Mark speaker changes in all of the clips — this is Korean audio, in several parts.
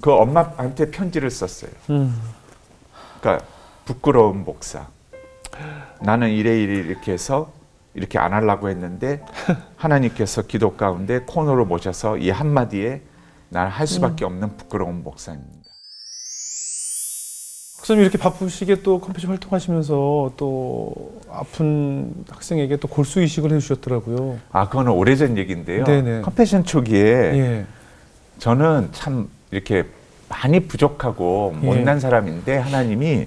Speaker 1: 그 엄마한테 편지를 썼어요. 그러니까 부끄러운 목사. 나는 이래 이렇게 해서 이렇게 안 하려고 했는데 하나님께서 기도 가운데 코너로 모셔서 이 한마디에 날 할 수밖에 없는 부끄러운 목사입니다.
Speaker 2: 목사님 이렇게 바쁘시게 또 컴패션 활동하시면서 또 아픈 학생에게 또 골수 이식을 해주셨더라고요.
Speaker 1: 아, 그거는 오래전 얘기인데요.
Speaker 2: 네네.
Speaker 1: 컴패션 초기에
Speaker 2: 예.
Speaker 1: 저는 참 이렇게 많이 부족하고 못난 사람인데 하나님이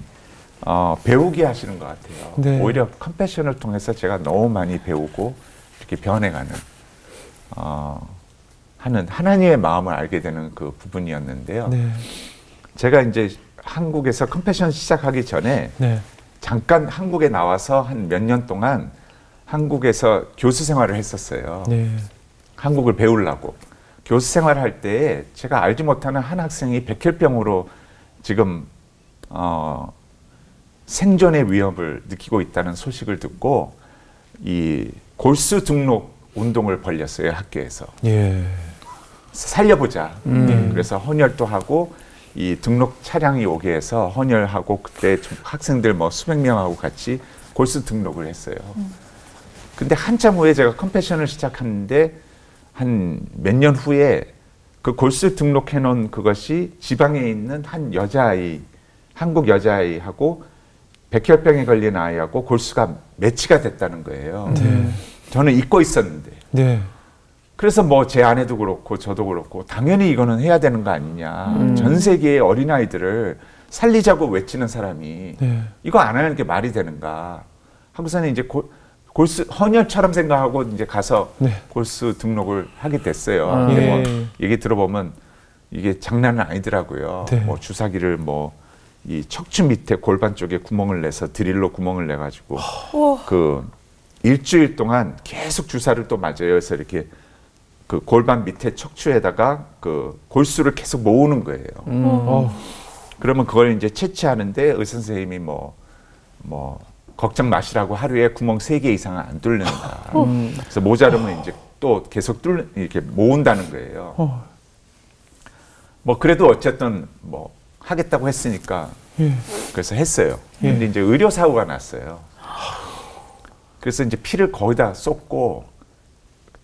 Speaker 1: 배우게 하시는 것 같아요.
Speaker 2: 네.
Speaker 1: 오히려 컴패션을 통해서 제가 너무 많이 배우고 이렇게 변해가는 하는 하나님의 마음을 알게 되는 그 부분이었는데요.
Speaker 2: 네.
Speaker 1: 제가 이제 한국에서 컴패션 시작하기 전에
Speaker 2: 네.
Speaker 1: 잠깐 한국에 나와서 한 몇 년 동안 한국에서 교수 생활을 했었어요.
Speaker 2: 네.
Speaker 1: 한국을 배우려고. 교수 생활할 때에 제가 알지 못하는 한 학생이 백혈병으로 지금 생존의 위협을 느끼고 있다는 소식을 듣고 이 골수 등록 운동을 벌였어요, 학교에서.
Speaker 2: 예.
Speaker 1: 살려보자. 그래서 헌혈도 하고 이 등록 차량이 오게 해서 헌혈하고 그때 학생들 뭐 수백 명하고 같이 골수 등록을 했어요. 근데 한참 후에 제가 컴패션을 시작하는데 한 몇 년 후에 그 골수 등록해 놓은 그것이 지방에 있는 한 여자아이, 한국 여자아이하고 백혈병에 걸린 아이하고 골수가 매치가 됐다는 거예요.
Speaker 2: 네.
Speaker 1: 저는 잊고 있었는데.
Speaker 2: 네.
Speaker 1: 그래서 뭐 제 아내도 그렇고 저도 그렇고 당연히 이거는 해야 되는 거 아니냐. 전 세계의 어린아이들을 살리자고 외치는 사람이
Speaker 2: 네.
Speaker 1: 이거 안 하는 게 말이 되는가. 하고서는 이제 골수 헌혈처럼 생각하고 이제 가서
Speaker 2: 네.
Speaker 1: 골수 등록을 하게 됐어요.
Speaker 2: 아,
Speaker 1: 근데
Speaker 2: 예.
Speaker 1: 뭐 얘기 들어보면 이게 장난은 아니더라고요.
Speaker 2: 네.
Speaker 1: 뭐 주사기를 뭐 이 척추 밑에 골반 쪽에 구멍을 내서 드릴로 구멍을 내 가지고 그 일주일 동안 계속 주사를 또 맞아요. 그래서 이렇게 그 골반 밑에 척추에다가 그 골수를 계속 모으는 거예요. 그러면 그걸 이제 채취하는데 의사 선생님이 뭐 걱정 마시라고 하루에 구멍 3개 이상은 안 뚫는다. 그래서 모자르면 이제 또 계속 이렇게 모은다는 거예요. 뭐 그래도 어쨌든 뭐 하겠다고 했으니까 그래서 했어요. 근데 이제 의료 사고가 났어요. 그래서 이제 피를 거기다 쏟고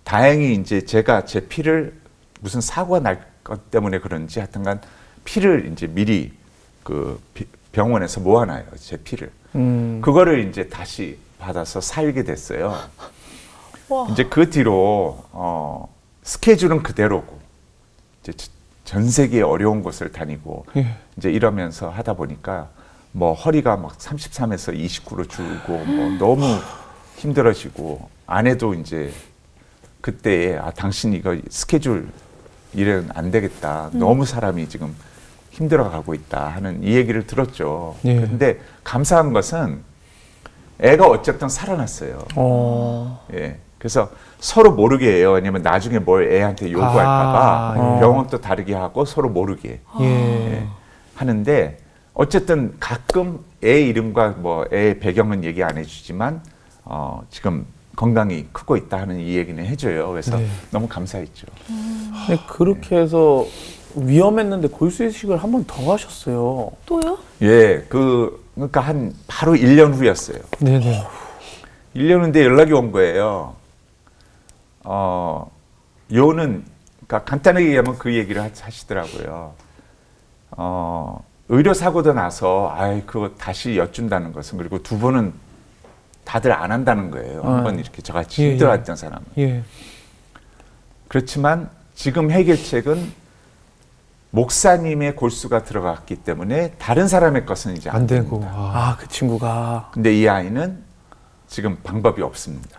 Speaker 1: 다행히 이제 제가 제 피를 무슨 사고가 날 것 때문에 그런지 하여튼간 피를 이제 미리 그 병원에서 모아놔요. 제 피를. 그거를 이제 다시 받아서 살게 됐어요. 이제 그 뒤로 스케줄은 그대로고 이제 전 세계 어려운 곳을 다니고 이제 이러면서 하다 보니까 뭐 허리가 막 33에서 29로 줄고 뭐 너무 힘들어지고 아내도 이제 그때 당신 이거 스케줄 일은 안 되겠다. 너무 사람이 지금 힘들어가고 있다 하는 이 얘기를 들었죠. 그런데 감사한 것은 애가 어쨌든 살아났어요. 예. 그래서 서로 모르게 해요. 왜냐면 나중에 뭘 애한테 요구할까봐 병원도 다르게 하고 서로 모르게 하는데 어쨌든 가끔 애 이름과 뭐 애 배경은 얘기 안 해주지만 지금 건강이 크고 있다 하는 이 얘기는 해줘요. 그래서 너무 감사했죠.
Speaker 3: 네, 그렇게 해서 위험했는데 골수 이식을 한 번 더 하셨어요.
Speaker 4: 또요?
Speaker 1: 예, 그러니까 바로 1년 후였어요.
Speaker 2: 네네.
Speaker 1: 1년 후인데 연락이 온 거예요. 요는 그러니까 간단하게 얘기하면 그 얘기를 하시더라고요. 의료 사고도 나서 그거 다시 여쭌다는 것은 그리고 두 번은 다들 안 한다는 거예요. 한번 이렇게 저같이 힘들어했던 사람은. 그렇지만 지금 해결책은 목사님의 골수가 들어갔기 때문에 다른 사람의 것은 이제 안 되고.
Speaker 3: 그 친구가.
Speaker 1: 근데 이 아이는 지금 방법이 없습니다.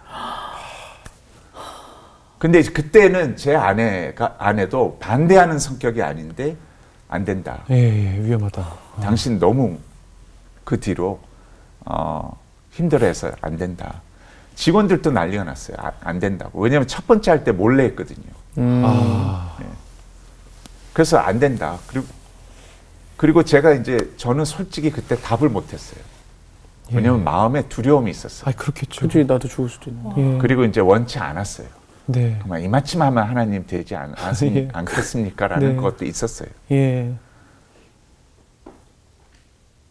Speaker 1: 근데 그때는 제 아내도 반대하는 성격이 아닌데 안 된다.
Speaker 2: 위험하다.
Speaker 1: 당신 너무 그 뒤로 힘들어해서 안 된다. 직원들도 난리가 났어요. 안 된다고. 왜냐하면 첫 번째 할 때 몰래 했거든요. 그래서 안 된다. 그리고 제가 이제 저는 솔직히 그때 답을 못했어요. 왜냐하면 마음에 두려움이 있었어요.
Speaker 2: 그렇겠죠.
Speaker 3: 그치, 나도 죽을 수도 있는데.
Speaker 1: 그리고 이제 원치 않았어요.
Speaker 2: 네.
Speaker 1: 정말 이마침 하면 하나님 되지
Speaker 2: 예.
Speaker 1: 않겠습니까?라는
Speaker 2: 네.
Speaker 1: 것도 있었어요.
Speaker 2: 예.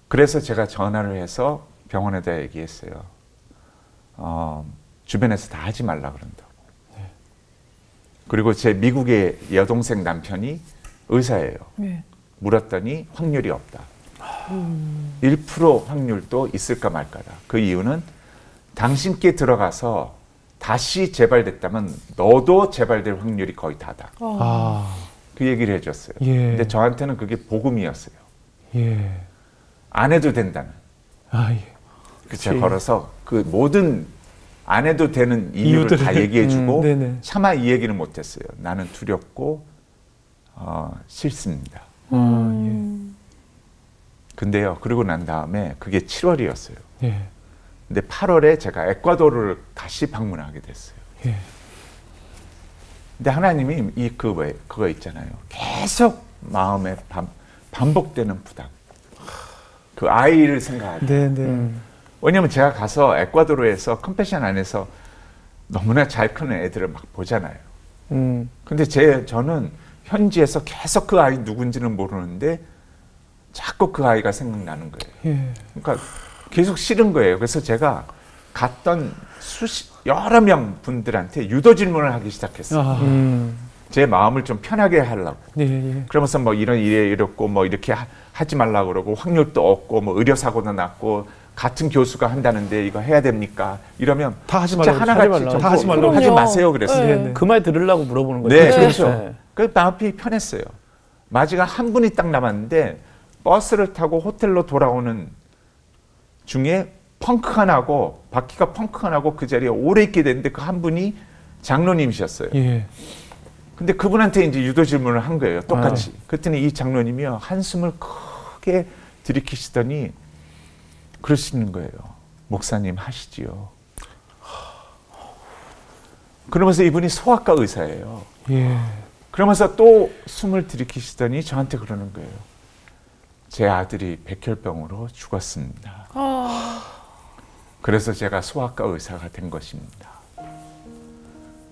Speaker 1: 그래서 제가 전화를 해서 병원에다 얘기했어요. 주변에서 다 하지 말라 그런다고.
Speaker 2: 네.
Speaker 1: 그리고 제 미국의 여동생 남편이 의사예요.
Speaker 4: 네.
Speaker 1: 물었더니 확률이 없다. 1% 확률도 있을까 말까다. 그 이유는 당신께 들어가서 다시 재발됐다면 너도 재발될 확률이 거의 다다.
Speaker 2: 아.
Speaker 1: 그 얘기를 해줬어요.
Speaker 2: 예.
Speaker 1: 근데 저한테는 그게 복음이었어요.
Speaker 2: 예.
Speaker 1: 안 해도 된다는.
Speaker 2: 아, 예.
Speaker 1: 제가 걸어서 그 모든 안 해도 되는 이유를 다 얘기해주고
Speaker 2: 네네.
Speaker 1: 차마 이 얘기는 못했어요. 나는 두렵고 싫습니다.
Speaker 2: 아,
Speaker 1: 근데요, 그러고 난 다음에 그게 7월이었어요.
Speaker 2: 예.
Speaker 1: 근데 8월에 제가 에콰도르를 다시 방문하게 됐어요.
Speaker 2: 예.
Speaker 1: 근데 하나님이 그거 있잖아요. 계속 마음에 반복되는 부담. 그 아이를 생각하게.
Speaker 2: 네네.
Speaker 1: 왜냐면 제가 가서 에콰도르에서 컴패션 안에서 너무나 잘 크는 애들을 막 보잖아요. 근데 저는 현지에서 계속 그 아이 누군지는 모르는데 자꾸 그 아이가 생각나는 거예요.
Speaker 2: 예.
Speaker 1: 그러니까 계속 싫은 거예요. 그래서 제가 갔던 여러 명 분들한테 유도 질문을 하기 시작했어요.
Speaker 2: 아.
Speaker 1: 제 마음을 좀 편하게 하려고.
Speaker 2: 예, 예.
Speaker 1: 그러면서 뭐 이런 일에 이렇고 뭐 이렇게 하지 말라고 그러고 확률도 없고 뭐 의료 사고도 났고 같은 교수가 한다는데 이거 해야 됩니까? 이러면
Speaker 2: 다 하지
Speaker 1: 진짜
Speaker 2: 말라고
Speaker 1: 하나같이
Speaker 2: 하지
Speaker 1: 전부
Speaker 2: 다 하지 말라고.
Speaker 1: 하지
Speaker 4: 그럼요.
Speaker 1: 마세요 그랬어요.
Speaker 4: 네.
Speaker 2: 네.
Speaker 3: 그 말 들으려고 물어보는 거죠.
Speaker 1: 네,
Speaker 4: 네.
Speaker 1: 그렇죠.
Speaker 3: 네.
Speaker 1: 그 마음이 편했어요. 마지막 한 분이 딱 남았는데 버스를 타고 호텔로 돌아오는 중에 펑크가 나고 바퀴가 펑크가 나고 그 자리에 오래 있게 됐는데 그 한 분이 장로님이셨어요.
Speaker 2: 예.
Speaker 1: 근데 그분한테 이제 유도 질문을 한 거예요. 똑같이. 그랬더니 이 장로님이요 한숨을 크게 들이키시더니 그러시는 거예요. 목사님 하시지요. 그러면서 이분이 소아과 의사예요.
Speaker 2: 예.
Speaker 1: 그러면서 또 숨을 들이키시더니 저한테 그러는 거예요. 제 아들이 백혈병으로 죽었습니다. 그래서 제가 소아과 의사가 된 것입니다.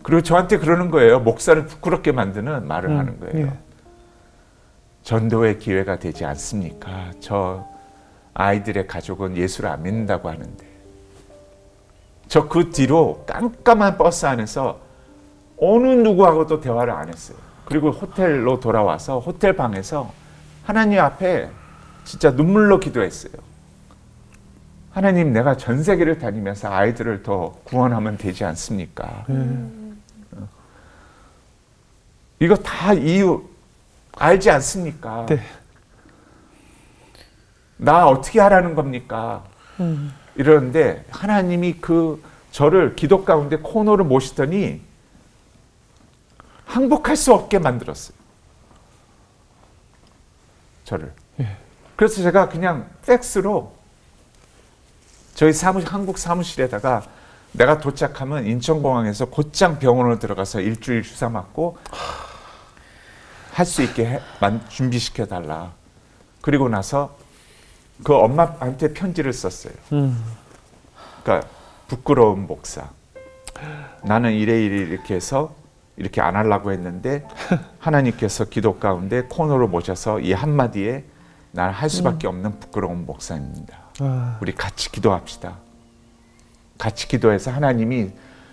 Speaker 1: 그리고 저한테 그러는 거예요. 목사를 부끄럽게 만드는 말을 하는 거예요.
Speaker 2: 예.
Speaker 1: 전도의 기회가 되지 않습니까? 저 아이들의 가족은 예수를 안 믿는다고 하는데. 저 그 뒤로 깜깜한 버스 안에서 어느 누구하고도 대화를 안 했어요. 그리고 호텔로 돌아와서 호텔 방에서 하나님 앞에 진짜 눈물로 기도했어요. 하나님, 내가 전 세계를 다니면서 아이들을 더 구원하면 되지 않습니까? 이거 다 이유 알지 않습니까?
Speaker 2: 네.
Speaker 1: 나 어떻게 하라는 겁니까? 이러는데 하나님이 저를 기도 가운데 코너로 모시더니 항복할 수 없게 만들었어요. 저를.
Speaker 2: 예.
Speaker 1: 그래서 제가 그냥 팩스로 저희 한국 사무실에다가 내가 도착하면 인천공항에서 곧장 병원으로 들어가서 일주일 주사 맞고 할 수 있게 준비시켜 달라. 그리고 나서 그 엄마한테 편지를 썼어요. 그러니까 부끄러운 목사. 나는 이렇게 해서 이렇게 안 하려고 했는데 하나님께서 기도 가운데 코너로 모셔서 이 한마디에 날 할 수밖에 없는 부끄러운 목사입니다.
Speaker 2: 아.
Speaker 1: 우리 같이 기도합시다. 같이 기도해서 하나님이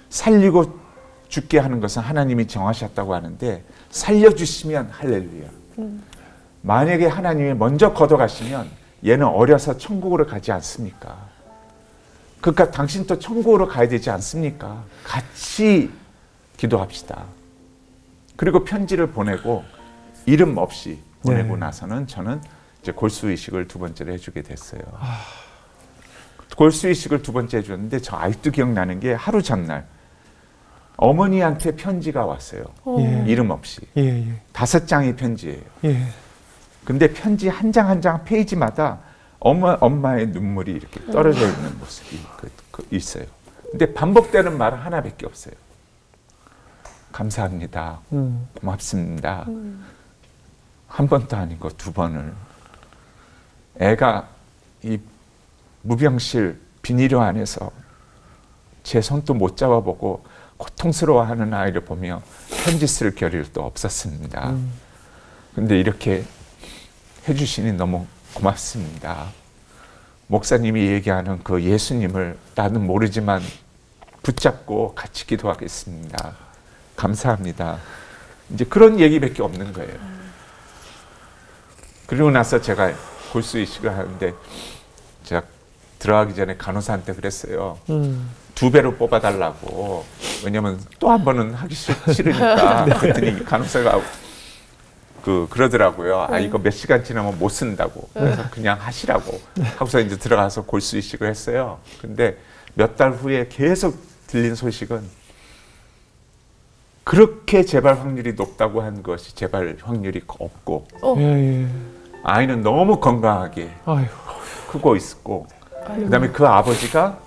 Speaker 1: 살리고 죽게 하는 것은 하나님이 정하셨다고 하는데 살려주시면 할렐루야. 만약에 하나님이 먼저 걷어가시면 얘는 어려서 천국으로 가지 않습니까? 그러니까 당신도 천국으로 가야 되지 않습니까? 같이 기도합시다. 그리고 편지를 보내고 이름 없이 보내고
Speaker 2: 네.
Speaker 1: 나서는 저는 이제 골수이식을 두 번째로 해주게 됐어요. 골수이식을 두 번째 해줬는데 저 아직도 기억나는 게 하루 전날 어머니한테 편지가 왔어요.
Speaker 2: 예.
Speaker 1: 이름 없이.
Speaker 2: 예, 예. 5장의 편지예요. 예.
Speaker 1: 근데 편지 한 장 한 장 페이지마다 엄마의 눈물이 이렇게 떨어져 있는 모습이 있어요. 근데 반복되는 말은 하나밖에 없어요. 감사합니다. 고맙습니다. 한 번도 아니고 2번을. 애가 이 무병실 비닐로 안에서 제 손도 못 잡아보고 고통스러워하는 아이를 보며 편지 쓸 겨를도 없었습니다. 근데 이렇게 해주시니 너무 고맙습니다. 목사님이 얘기하는 그 예수님을 나는 모르지만 붙잡고 같이 기도하겠습니다. 감사합니다. 이제 그런 얘기밖에 없는 거예요. 그리고 나서 제가 골수이식을 하는데 제가 들어가기 전에 간호사한테 그랬어요. 2배로 뽑아달라고. 왜냐면 또 한 번은 하기 싫으니까. 그랬더니 간호사가 그러더라고요. 아, 이거 몇 시간 지나면 못 쓴다고. 그래서 그냥 하시라고. 하고서 이제 들어가서 골수이식을 했어요. 근데 몇 달 후에 계속 들린 소식은 그렇게 재발 확률이 높다고 한 것이 재발 확률이 없고 아이는 너무 건강하게 크고 있었고 그다음에 그 아버지가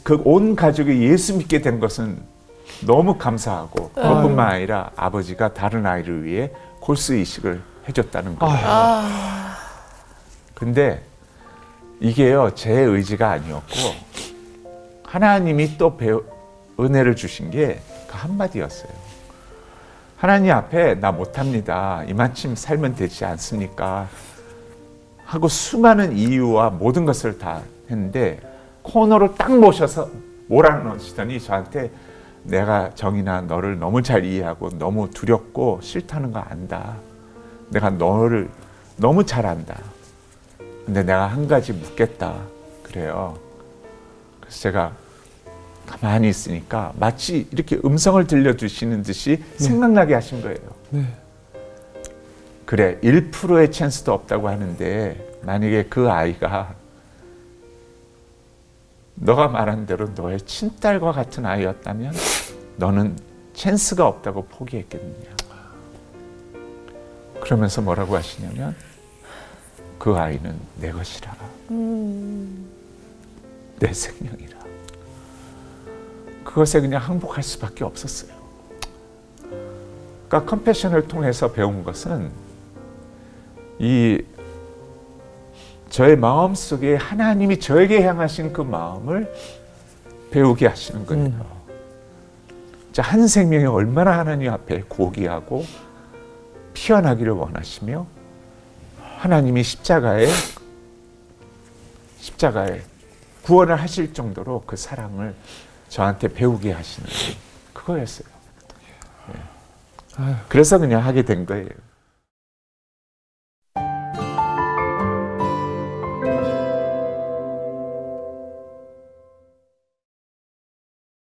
Speaker 1: 그 온 가족이 예수 믿게 된 것은 너무 감사하고 그것뿐만 아니라 아버지가 다른 아이를 위해 골수 이식을 해줬다는 거예요. 근데 이게요 제 의지가 아니었고 하나님이 또 은혜를 주신 게 그 한마디였어요. 하나님 앞에 나 못합니다. 이만큼 살면 되지 않습니까? 하고 수많은 이유와 모든 것을 다 했는데 코너로 딱 모셔서 몰아넣으시더니 저한테 내가 정인아 너를 너무 잘 이해하고 너무 두렵고 싫다는 거 안다. 내가 너를 너무 잘 안다. 근데 내가 한 가지 묻겠다. 그래요. 그래서 제가 가만히 있으니까 마치 이렇게 음성을 들려주시는 듯이 생각나게 하신 거예요. 그래 1%의 찬스도 없다고 하는데 만약에 그 아이가 너가 말한 대로 너의 친딸과 같은 아이였다면 너는 찬스가 없다고 포기했겠느냐. 그러면서 뭐라고 하시냐면 그 아이는 내 것이라. 내 생명이라. 그것에 그냥 항복할 수밖에 없었어요. 그러니까 컴패션을 통해서 배운 것은 저의 마음속에 하나님이 저에게 향하신 그 마음을 배우게 하시는 거예요. 한 생명이 얼마나 하나님 앞에 고귀하고 피어나기를 원하시며 하나님이 십자가에 구원을 하실 정도로 그 사랑을 저한테 배우게 하시는 그거였어요. 그래서 그냥 하게 된 거예요.